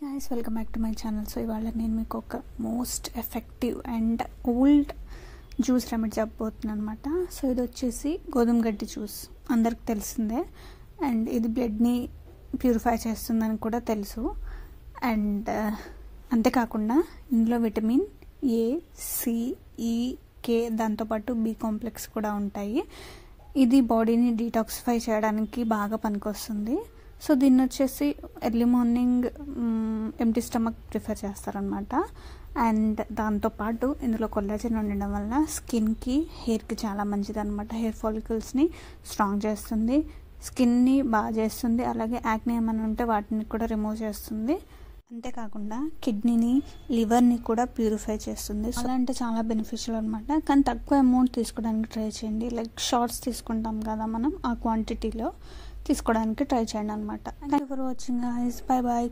guys, welcome back to my channel. So ఇవాళ నేను మీకు ఒక most effective and old juice remedy చెప్పబోతున్నాను అనమాట. సో ఇది వచ్చేసి గోధుమ గడ్డి జ్యూస్, అందరికి తెలిసిందే. అండ్ ఇది బ్లడ్ని ప్యూరిఫై చేస్తుందని కూడా తెలుసు. అండ్ అంతేకాకుండా ఇందులో విటమిన్ ఏ, సి, ఈ, కే, దాంతోపాటు బి కాంప్లెక్స్ కూడా ఉంటాయి. ఇది బాడీని డీటాక్సిఫై చేయడానికి బాగా పనికొస్తుంది. సో దీన్ని వచ్చేసి early morning empty stomach prefer చేస్తారనమాట. అండ్ దాంతోపాటు ఇందులో కొల్లాజెన్ ఉండడం వల్ల స్కిన్కి, హెయిర్కి చాలా మంచిది అనమాట. హెయిర్ ఫాలికల్స్ని స్ట్రాంగ్ చేస్తుంది, స్కిన్ని బాగా చేస్తుంది, అలాగే యాక్నే ఏమైనా ఉంటే వాటిని కూడా రిమూవ్ చేస్తుంది. అంతేకాకుండా కిడ్నీని, లివర్ని కూడా ప్యూరిఫై చేస్తుంది. సో అలా అంటే చాలా బెనిఫిషియల్ అనమాట. కానీ తక్కువ అమౌంట్ తీసుకోవడానికి ట్రై చేయండి. లైక్ షార్ట్స్ తీసుకుంటాం కదా మనం, ఆ క్వాంటిటీలో తీసుకోవడానికి ట్రై చేయండి అనమాట. Thank you for watching guys. Bye bye.